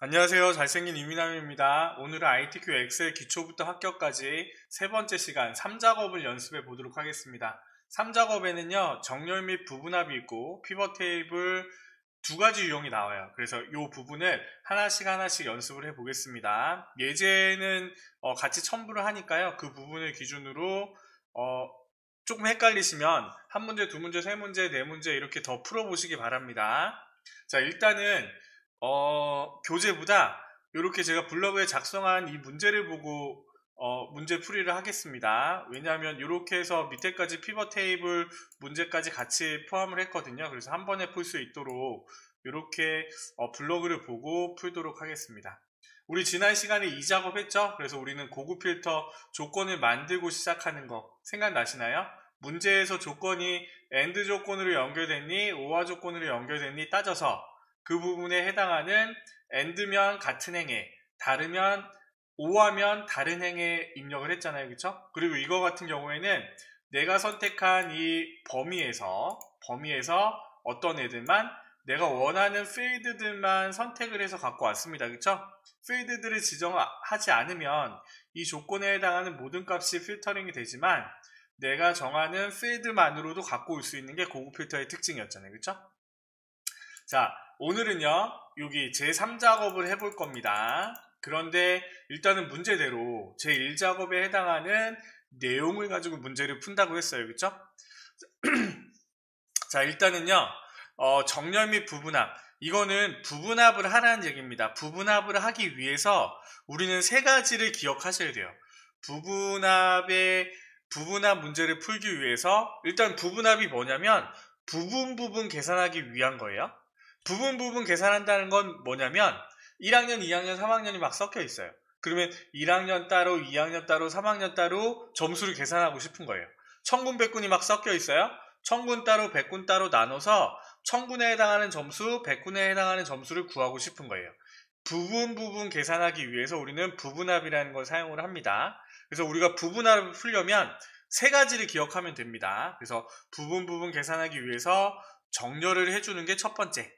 안녕하세요. 잘생긴 이민남입니다. 오늘은 ITQ 엑셀 기초부터 합격까지 세 번째 시간 3작업을 연습해 보도록 하겠습니다. 3작업에는요, 정렬 및 부분합이 있고 피벗 테이블 두 가지 유형이 나와요. 그래서 이 부분을 하나씩 연습을 해 보겠습니다. 예제는 같이 첨부를 하니까요. 그 부분을 기준으로 조금 헷갈리시면 한 문제, 두 문제, 세 문제, 네 문제 이렇게 더 풀어보시기 바랍니다. 자, 일단은 교재보다 이렇게 제가 블로그에 작성한 이 문제를 보고 문제 풀이를 하겠습니다. 왜냐하면 이렇게 해서 밑에까지 피벗 테이블 문제까지 같이 포함을 했거든요. 그래서 한 번에 풀 수 있도록 이렇게 블로그를 보고 풀도록 하겠습니다. 우리 지난 시간에 이 작업 했죠? 그래서 우리는 고급 필터 조건을 만들고 시작하는 거 생각나시나요? 문제에서 조건이 AND 조건으로 연결됐니? OR 조건으로 연결됐니? 따져서 그 부분에 해당하는 AND면 같은 행에, 다르면 OR면 다른 행에 입력을 했잖아요. 그쵸? 그리고 이거 같은 경우에는 내가 선택한 이 범위에서 어떤 애들만 내가 원하는 필드들만 선택을 해서 갖고 왔습니다. 그쵸? 필드들을 지정하지 않으면 이 조건에 해당하는 모든 값이 필터링이 되지만 내가 정하는 필드만으로도 갖고 올 수 있는 게 고급 필터의 특징이었잖아요. 그쵸? 자, 오늘은요, 여기 제3작업을 해볼 겁니다. 그런데 일단은 문제대로 제1작업에 해당하는 내용을 가지고 문제를 푼다고 했어요. 그쵸? 자, 일단은요, 정렬 및 부분합. 이거는 부분합을 하라는 얘기입니다. 부분합을 하기 위해서 우리는 세 가지를 기억하셔야 돼요. 부분합 문제를 풀기 위해서 일단 부분합이 뭐냐면 부분 계산하기 위한 거예요. 부분 계산한다는 건 뭐냐면 1학년, 2학년, 3학년이 막 섞여 있어요. 그러면 1학년 따로, 2학년 따로, 3학년 따로 점수를 계산하고 싶은 거예요. 천군, 백군이 막 섞여 있어요. 천군 따로, 백군 따로 나눠서 천군에 해당하는 점수, 백군에 해당하는 점수를 구하고 싶은 거예요. 부분 계산하기 위해서 우리는 부분합이라는 걸 사용을 합니다. 그래서 우리가 부분합을 풀려면 세 가지를 기억하면 됩니다. 그래서 부분 계산하기 위해서 정렬을 해주는 게 첫 번째.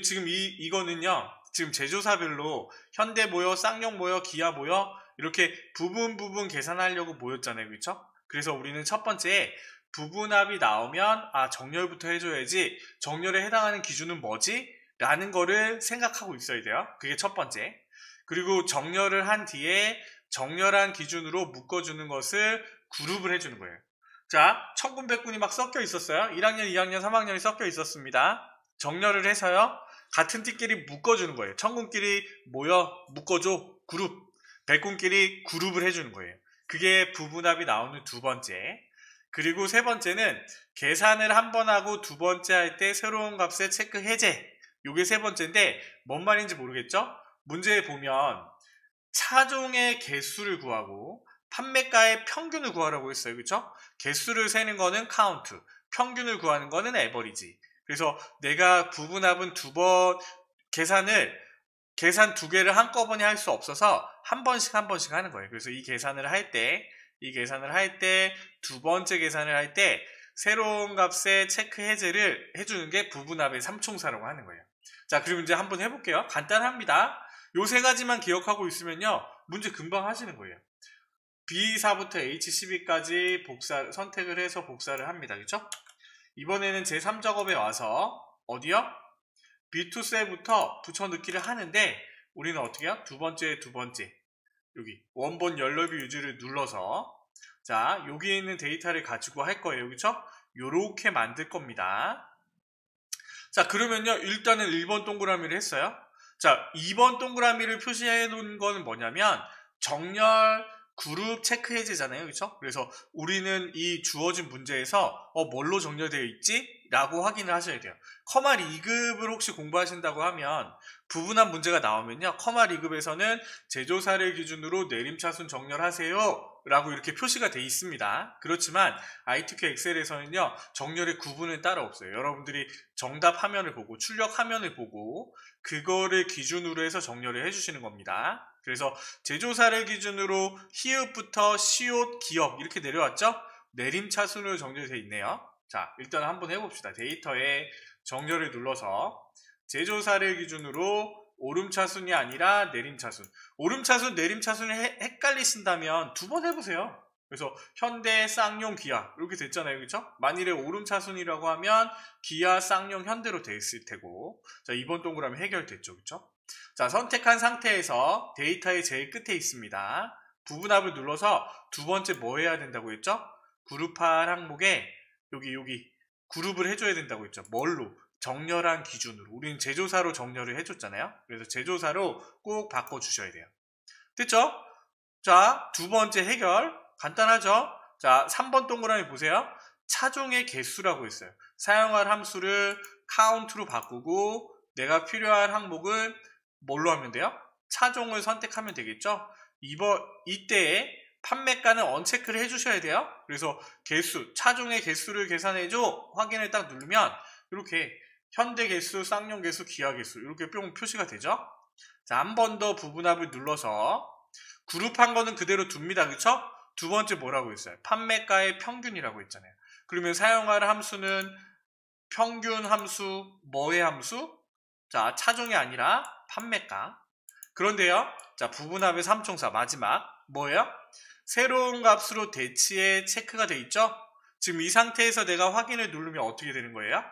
지금 이거는요, 지금 제조사별로 현대 모여, 쌍용 모여, 기아 모여, 이렇게 부분 계산하려고 모였잖아요. 그렇죠? 그래서 우리는 첫 번째, 부분합이 나오면, 정렬부터 해줘야지, 정렬에 해당하는 기준은 뭐지? 라는 거를 생각하고 있어야 돼요. 그게 첫 번째. 그리고 정렬을 한 뒤에, 정렬한 기준으로 묶어주는 것을 그룹을 해주는 거예요. 자, 천군백군이 막 섞여 있었어요. 1학년, 2학년, 3학년이 섞여 있었습니다. 정렬을 해서요, 같은 띠끼리 묶어주는 거예요. 천군끼리 모여 묶어줘, 그룹. 백군끼리 그룹을 해주는 거예요. 그게 부분합이 나오는 두 번째. 그리고 세 번째는 계산을 한 번 하고 두 번째 할 때 새로운 값의 체크 해제. 요게 세 번째인데 뭔 말인지 모르겠죠? 문제에 보면 차종의 개수를 구하고 판매가의 평균을 구하라고 했어요. 그렇죠? 개수를 세는 거는 카운트, 평균을 구하는 거는 에버리지. 그래서 내가 부분합은 계산 두 개를 한꺼번에 할 수 없어서 한 번씩 하는 거예요. 그래서 이 계산을 할 때, 두 번째 계산을 할 때, 새로운 값의 체크 해제를 해주는 게 부분합의 삼총사라고 하는 거예요. 자, 그럼 이제 한번 해볼게요. 간단합니다. 요 세 가지만 기억하고 있으면요, 문제 금방 하시는 거예요. B4부터 H12까지 선택을 해서 복사를 합니다. 그렇죠? 이번에는 제3작업에 와서 어디요? B2셀부터 붙여넣기를 하는데 우리는 어떻게 해요? 두 번째 여기 원본 열넓이 유지를 눌러서 자, 여기에 있는 데이터를 가지고 할 거예요. 그렇죠? 요렇게 만들 겁니다. 자, 그러면요, 일단은 1번 동그라미를 했어요. 자, 2번 동그라미를 표시해 놓은 거는 뭐냐면 정렬 그룹 체크 해제잖아요. 그렇죠? 그래서 우리는 이 주어진 문제에서 뭘로 정렬되어 있지? 라고 확인을 하셔야 돼요. 커마 리급을 혹시 공부하신다고 하면 부분한 문제가 나오면요, 커마 리급에서는 제조사를 기준으로 내림차순 정렬하세요 라고 이렇게 표시가 되어 있습니다. 그렇지만 ITQ 엑셀에서는요, 정렬의 구분은 따로 없어요. 여러분들이 정답 화면을 보고 출력 화면을 보고 그거를 기준으로 해서 정렬을 해주시는 겁니다. 그래서 제조사를 기준으로 히읗부터 시옷, 기역 이렇게 내려왔죠? 내림차순으로 정렬되어 있네요. 자, 일단 한번 해봅시다. 데이터에 정렬을 눌러서 제조사를 기준으로 오름차순이 아니라 내림차순. 오름차순, 내림차순을 헷갈리신다면 두 번 해보세요. 그래서 현대, 쌍용, 기아 이렇게 됐잖아요. 그렇죠? 만일에 오름차순이라고 하면 기아, 쌍용, 현대로 돼 있을 테고, 자, 이번 동그라미 해결됐죠. 그렇죠? 자, 선택한 상태에서 데이터의 제일 끝에 있습니다. 부분합을 눌러서 두 번째 뭐 해야 된다고 했죠? 그룹할 항목에 여기 그룹을 해줘야 된다고 했죠. 뭘로? 정렬한 기준으로. 우리는 제조사로 정렬을 해줬잖아요. 그래서 제조사로 꼭 바꿔주셔야 돼요. 됐죠? 자, 두 번째 해결. 간단하죠? 자, 3번 동그라미 보세요. 차종의 개수라고 했어요. 사용할 함수를 count로 바꾸고 내가 필요한 항목은 뭘로 하면 돼요? 차종을 선택하면 되겠죠? 이때에 판매가는 언체크를 해주셔야 돼요. 그래서 개수, 차종의 개수를 계산해줘. 확인을 딱 누르면 이렇게 현대 개수, 쌍용 개수, 기아 개수 이렇게 뿅 표시가 되죠. 자, 한 번 더 부분합을 눌러서 그룹한 거는 그대로 둡니다. 그쵸? 두 번째 뭐라고 했어요? 판매가의 평균이라고 했잖아요. 그러면 사용할 함수는 평균 함수, 뭐의 함수? 자, 차종이 아니라 판매가. 그런데요, 자, 부분합의 삼총사 마지막 뭐예요? 새로운 값으로 대치에 체크가 돼 있죠? 지금 이 상태에서 내가 확인을 누르면 어떻게 되는 거예요?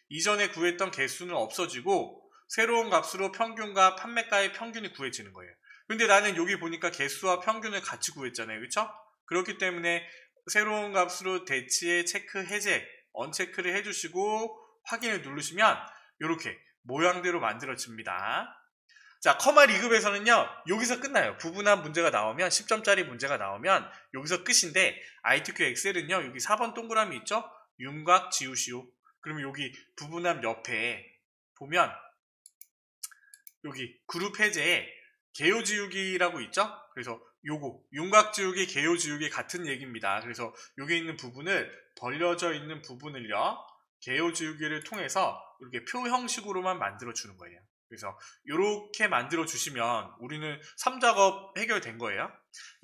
이전에 구했던 개수는 없어지고 새로운 값으로 평균과 판매가의 평균이 구해지는 거예요. 근데 나는 여기 보니까 개수와 평균을 같이 구했잖아요. 그렇죠? 그렇기 때문에 새로운 값으로 대치에 체크 해제, 언체크를 해주시고 확인을 누르시면 이렇게 모양대로 만들어집니다. 자, 커마 2급에서는요, 여기서 끝나요. 부분합 문제가 나오면, 10점짜리 문제가 나오면, 여기서 끝인데, ITQ 엑셀은요, 여기 4번 동그라미 있죠? 윤곽 지우시오. 그러면 여기 부분합 옆에 보면, 여기 그룹 해제에 개요 지우기라고 있죠? 그래서 요거, 윤곽 지우기, 개요 지우기 같은 얘기입니다. 그래서 여기 있는 부분을, 벌려져 있는 부분을요, 개요 지우기를 통해서 이렇게 표 형식으로만 만들어 주는 거예요. 그래서 이렇게 만들어 주시면 우리는 3작업 해결된 거예요.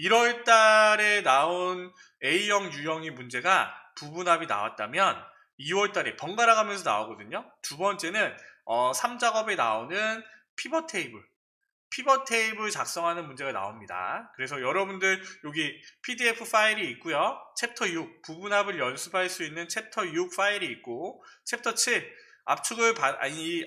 1월 달에 나온 A형, U형의 문제가 부분합이 나왔다면 2월 달에 번갈아 가면서 나오거든요. 두 번째는 3작업에 나오는 피벗 테이블 작성하는 문제가 나옵니다. 그래서 여러분들 여기 PDF 파일이 있고요. 챕터 6 부분합을 연습할 수 있는 챕터 6 파일이 있고 챕터 7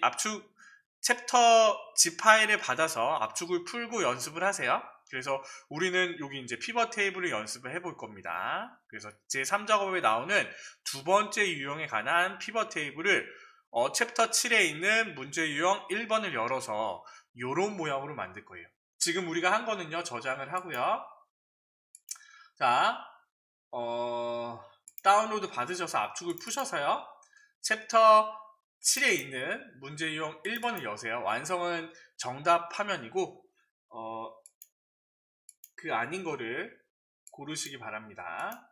압축 챕터 G 파일을 받아서 압축을 풀고 연습을 하세요. 그래서 우리는 여기 이제 피벗 테이블을 연습을 해볼 겁니다. 그래서 제 3작업에 나오는 두 번째 유형에 관한 피벗 테이블을 챕터 7에 있는 문제 유형 1번을 열어서 이런 모양으로 만들 거예요. 지금 우리가 한 거는요, 저장을 하고요. 자, 다운로드 받으셔서 압축을 푸셔서요. 챕터 7에 있는 문제 유형 1번을 여세요. 완성은 정답 화면이고 그 아닌 거를 고르시기 바랍니다.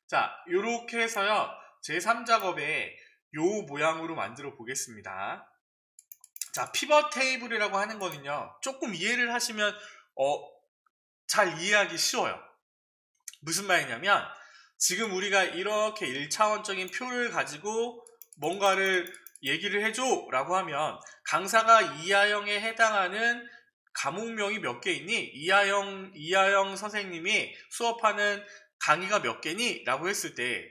자, 요렇게 해서요. 제3작업에 요 모양으로 만들어 보겠습니다. 자, 피벗 테이블이라고 하는 거는요. 조금 이해를 하시면 잘 이해하기 쉬워요. 무슨 말이냐면 지금 우리가 이렇게 1차원적인 표를 가지고 뭔가를 얘기를 해줘 라고 하면 강사가 이하영에 해당하는 과목명이 몇 개 있니? 이하영 선생님이 수업하는 강의가 몇 개니? 라고 했을 때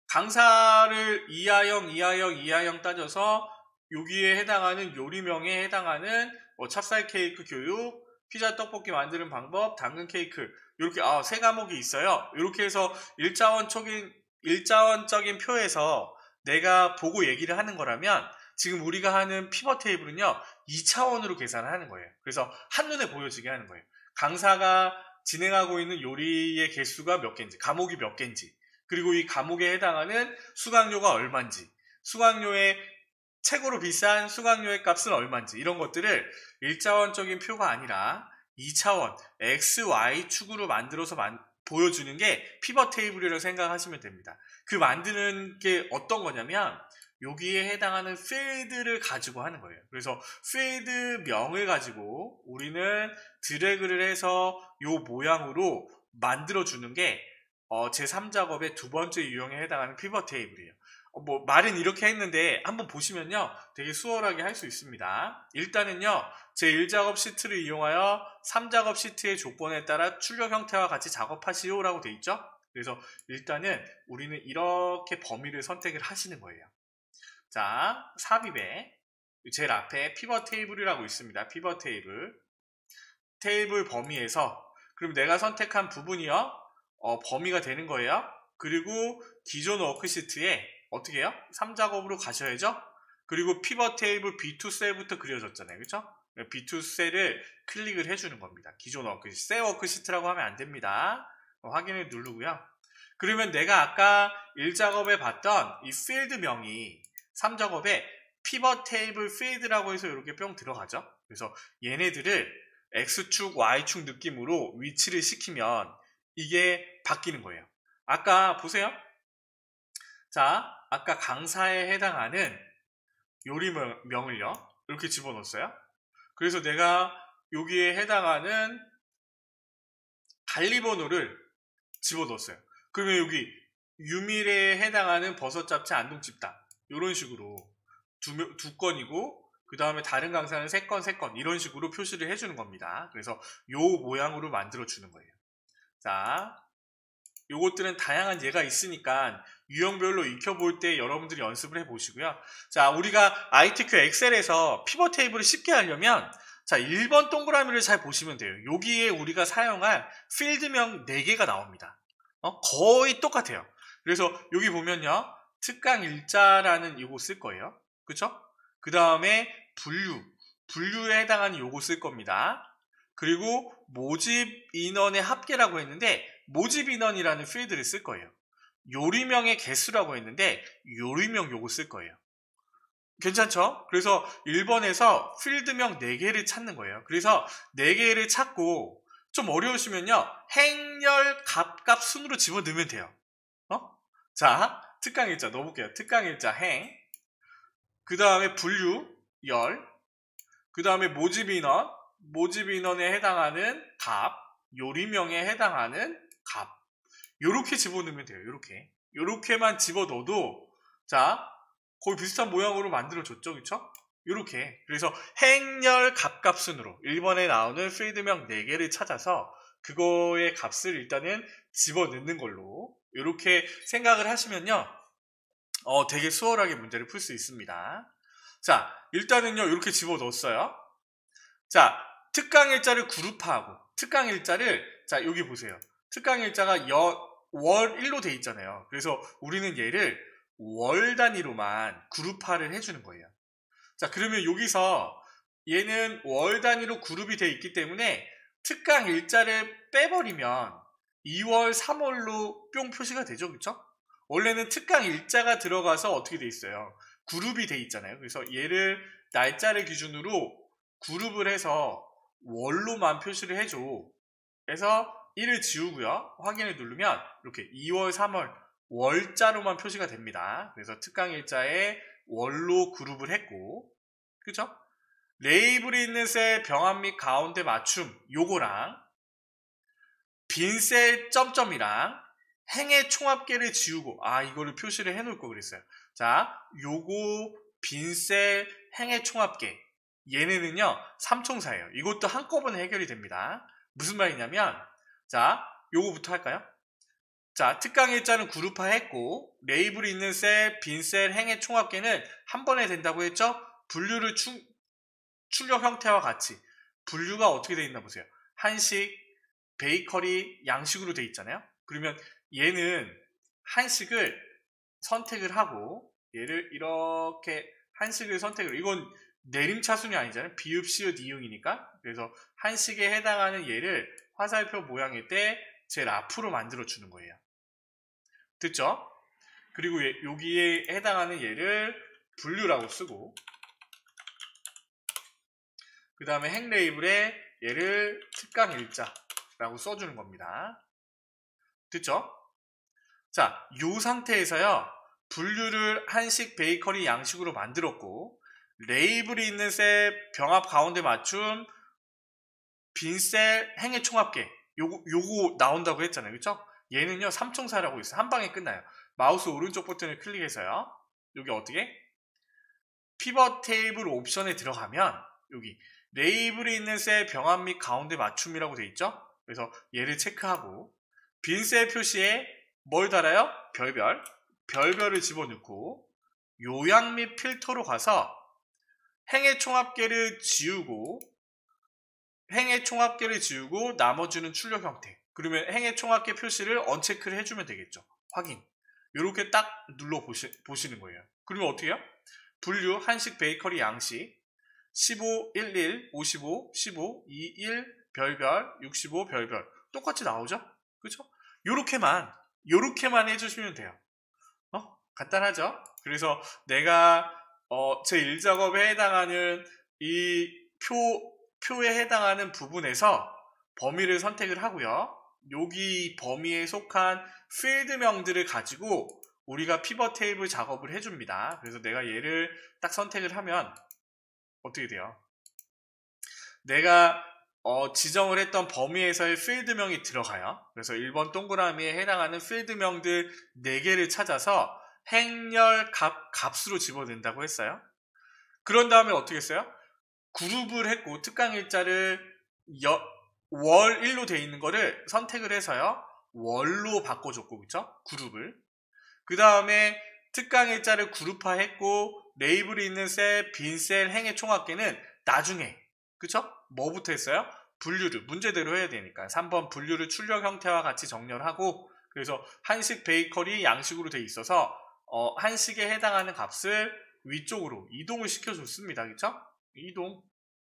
강사를 이하영 따져서 여기에 해당하는 요리명에 해당하는 찹쌀 케이크 교육, 피자 떡볶이 만드는 방법, 당근 케이크 이렇게 세 과목이 있어요. 이렇게 해서 일차원적인 표에서 내가 보고 얘기를 하는 거라면 지금 우리가 하는 피벗 테이블은요 2차원으로 계산을 하는 거예요. 그래서 한눈에 보여지게 하는 거예요. 강사가 진행하고 있는 요리의 개수가 몇 개인지, 과목이 몇 개인지, 그리고 이 과목에 해당하는 수강료가 얼마인지, 수강료의 최고로 비싼 수강료의 값은 얼마인지 이런 것들을 일차원적인 표가 아니라 2차원 X, Y 축으로 만들어서 보여주는 게 피벗 테이블이라고 생각하시면 됩니다. 그 만드는 게 어떤 거냐면 여기에 해당하는 필드를 가지고 하는 거예요. 그래서 필드명을 가지고 우리는 드래그를 해서 이 모양으로 만들어주는 게 제3작업의 두 번째 유형에 해당하는 피벗 테이블이에요. 뭐 말은 이렇게 했는데 한번 보시면요 되게 수월하게 할 수 있습니다. 일단은요 제1작업 시트를 이용하여 3작업 시트의 조건에 따라 출력 형태와 같이 작업하시오 라고 돼 있죠. 그래서 일단은 우리는 이렇게 범위를 선택을 하시는 거예요. 자, 삽입에 제일 앞에 피벗 테이블이라고 있습니다. 피벗 테이블 범위에서 그럼 내가 선택한 부분이요 범위가 되는 거예요. 그리고 기존 워크시트에 어떻게 해요? 3작업으로 가셔야죠. 그리고 피벗 테이블 B2 셀부터 그려졌잖아요. 그렇죠? B2 셀을 클릭을 해주는 겁니다. 기존 워크시트, 새 워크시트라고 하면 안 됩니다. 확인을 누르고요. 그러면 내가 아까 1작업에 봤던 이 필드명이 3작업에 피벗 테이블 필드라고 해서 이렇게 뿅 들어가죠. 그래서 얘네들을 X축, Y축 느낌으로 위치를 시키면 이게 바뀌는 거예요. 아까 보세요. 자, 아까 강사에 해당하는 요리명을요 이렇게 집어넣었어요. 그래서 내가 여기에 해당하는 관리번호를 집어넣었어요. 그러면 여기 유밀에 해당하는 버섯 잡채 안동집단 이런 식으로 두 건이고 그 다음에 다른 강사는 3건 이런 식으로 표시를 해주는 겁니다. 그래서 요 모양으로 만들어 주는 거예요. 자, 요것들은 다양한 예가 있으니까 유형별로 익혀볼 때 여러분들이 연습을 해보시고요. 자, 우리가 ITQ 엑셀에서 피벗 테이블을 쉽게 하려면 자, 1번 동그라미를 잘 보시면 돼요. 여기에 우리가 사용할 필드명 4개가 나옵니다. 거의 똑같아요. 그래서 여기 보면요. 특강 일자라는 이거 쓸 거예요. 그쵸? 그 다음에 분류에 해당하는 요거 쓸 겁니다. 그리고 모집 인원의 합계라고 했는데 모집 인원이라는 필드를 쓸 거예요. 요리명의 개수라고 했는데 요리명 요거 쓸 거예요. 괜찮죠? 그래서 1번에서 필드명 4개를 찾는 거예요. 그래서 4개를 찾고 좀 어려우시면요. 행렬 갑갑 순으로 집어넣으면 돼요. 자, 특강일자 넣어볼게요. 특강일자 행, 그 다음에 분류 열, 그 다음에 모집인원에 해당하는 갑, 요리명에 해당하는 갑 요렇게 집어넣으면 돼요. 요렇게만 집어넣어도 자 거의 비슷한 모양으로 만들어줬죠. 그쵸? 요렇게 그래서 행렬 갑값순으로 1번에 나오는 필드명 4개를 찾아서 그거의 값을 일단은 집어넣는 걸로 요렇게 생각을 하시면요 되게 수월하게 문제를 풀 수 있습니다. 자, 일단은요 이렇게 집어넣었어요. 자, 특강일자를 그룹화하고 특강일자를 자 여기 보세요. 특강일자가 월 1로 돼 있잖아요. 그래서 우리는 얘를 월 단위로만 그룹화를 해주는 거예요. 자, 그러면 여기서 얘는 월 단위로 그룹이 돼 있기 때문에 특강일자를 빼버리면 2월, 3월로 뿅 표시가 되죠. 그렇죠? 원래는 특강일자가 들어가서 어떻게 돼 있어요? 그룹이 돼 있잖아요. 그래서 얘를 날짜를 기준으로 그룹을 해서 월로만 표시를 해줘. 그래서 1을 지우고요. 확인을 누르면 이렇게 2월, 3월 월자로만 표시가 됩니다. 그래서 특강일자에 월로 그룹을 했고 그죠? 레이블이 있는 셀 병합 및 가운데 맞춤 요거랑 빈 셀 점점이랑 행의 총합계를 지우고 이거를 표시를 해놓을 거 그랬어요. 자, 요거 빈 셀 행의 총합계 얘네는요 삼총사예요. 이것도 한꺼번에 해결이 됩니다. 무슨 말이냐면 자 요거부터 할까요? 자, 특강일자는 그룹화 했고 레이블이 있는 셀, 빈 셀, 행의 총합계는 한 번에 된다고 했죠? 분류를 출력 형태와 같이 분류가 어떻게 돼 있나 보세요. 한식, 베이커리, 양식으로 돼 있잖아요. 그러면 얘는 한식을 선택을 하고 얘를 이렇게 한식을 선택을 이건 내림차순이 아니잖아요. 비읍, 시읒, 이응이니까. 그래서 한식에 해당하는 얘를 화살표 모양일 때 제일 앞으로 만들어 주는 거예요. 됐죠? 그리고 여기에 해당하는 얘를 분류라고 쓰고 그 다음에 행 레이블에 얘를 특강일자라고 써주는 겁니다. 됐죠? 자, 이 상태에서요 분류를 한식, 베이커리, 양식으로 만들었고 레이블이 있는 셀, 병합 가운데 맞춤, 빈 셀, 행의 총합계 요거 나온다고 했잖아요. 그쵸? 얘는요 삼총사라고 있어요. 한 방에 끝나요. 마우스 오른쪽 버튼을 클릭해서요 여기 어떻게? 피벗 테이블 옵션에 들어가면 여기 레이블이 있는 셀 병합 및 가운데 맞춤이라고 되어 있죠? 그래서 얘를 체크하고 빈 셀 표시에 뭘 달아요? 별별을 집어넣고 요약 및 필터로 가서 행의 총합계를 지우고 나머지는 출력 형태. 그러면 행의 총합계 표시를 언체크를 해주면 되겠죠. 확인. 이렇게 딱 눌러 보시는 거예요. 그러면 어떻게 해요? 분류 한식 베이커리 양식 15, 11, 55, 15, 21, 별별, 65, 별별 똑같이 나오죠? 그렇죠? 요렇게만 해주시면 돼요. 간단하죠? 그래서 내가 제 1작업에 해당하는 이 표에 해당하는 부분에서 범위를 선택을 하고요. 여기 범위에 속한 필드명들을 가지고 우리가 피벗 테이블 작업을 해줍니다. 그래서 내가 얘를 딱 선택을 하면 어떻게 돼요? 내가 지정을 했던 범위에서의 필드명이 들어가요. 그래서 1번 동그라미에 해당하는 필드명들 4개를 찾아서 행렬 값으로 집어넣는다고 했어요. 그런 다음에 어떻게 했어요? 그룹을 했고 특강 일자를 월 1로 되어 있는 거를 선택을 해서요. 월로 바꿔줬고 그쵸? 그룹을. 그 다음에 특강 일자를 그룹화했고 레이블이 있는 셀, 빈 셀, 행의 총합계는 나중에 그쵸? 뭐부터 했어요? 분류를 문제대로 해야 되니까 3번 분류를 출력 형태와 같이 정렬하고 그래서 한식 베이커리 양식으로 되어 있어서 한식에 해당하는 값을 위쪽으로 이동을 시켜줬습니다. 그쵸?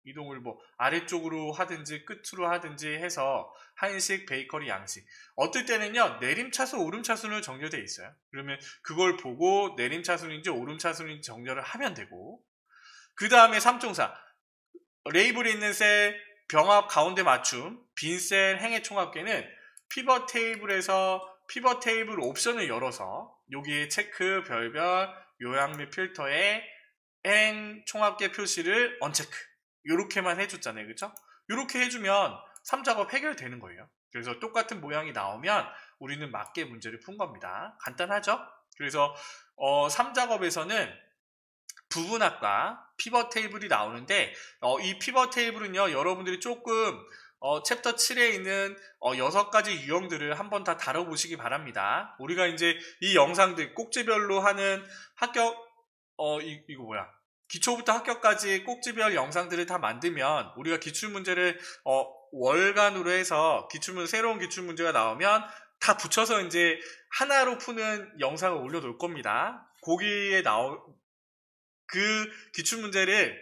이동을 뭐 아래쪽으로 하든지 끝으로 하든지 해서 한식 베이커리 양식 어떨 때는요 내림차순 오름차순으로 정렬되어 있어요. 그러면 그걸 보고 내림차순인지 오름차순인지 정렬을 하면 되고 그 다음에 3종사 레이블이 있는 셀 병합 가운데 맞춤 빈 셀 행의 총합계는 피벗 테이블에서 피벗 테이블 옵션을 열어서 여기에 체크 별별 요약 및 필터에 행 총합계 표시를 언체크 요렇게만 해줬잖아요. 그쵸? 요렇게 해주면 3작업 해결되는 거예요. 그래서 똑같은 모양이 나오면 우리는 맞게 문제를 푼 겁니다. 간단하죠? 그래서 3작업에서는 부분합과 피벗 테이블이 나오는데 이 피벗 테이블은요 여러분들이 조금 챕터 7에 있는 6가지 유형들을 한번 다 다뤄보시기 바랍니다. 우리가 이제 이 영상들 꼭지별로 하는 합격 이거 뭐야 기초부터 합격까지 꼭지별 영상들을 다 만들면 우리가 기출문제를 월간으로 해서 새로운 기출문제가 나오면 다 붙여서 이제 하나로 푸는 영상을 올려놓을 겁니다. 거기에 그 기출문제를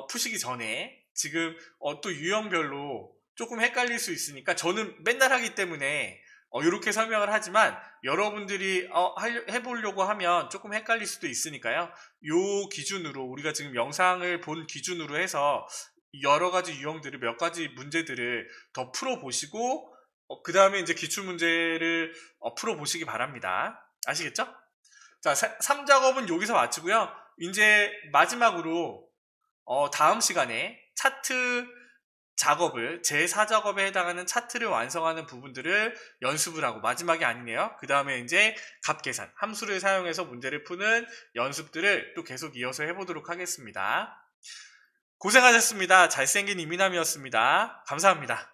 푸시기 전에 지금 또 유형별로 조금 헷갈릴 수 있으니까 저는 맨날 하기 때문에 이렇게 설명을 하지만 여러분들이 해보려고 하면 조금 헷갈릴 수도 있으니까요. 요 기준으로 우리가 지금 영상을 본 기준으로 해서 여러 가지 유형들을 몇 가지 문제들을 더 풀어보시고 그 다음에 이제 기출문제를 풀어보시기 바랍니다. 아시겠죠? 자, 3작업은 여기서 마치고요. 이제 마지막으로 다음 시간에 차트 작업을 제4작업에 해당하는 차트를 완성하는 부분들을 연습을 하고 마지막이 아니네요. 그 다음에 이제 값계산, 함수를 사용해서 문제를 푸는 연습들을 또 계속 이어서 해보도록 하겠습니다. 고생하셨습니다. 잘생긴 이민남이었습니다. 감사합니다.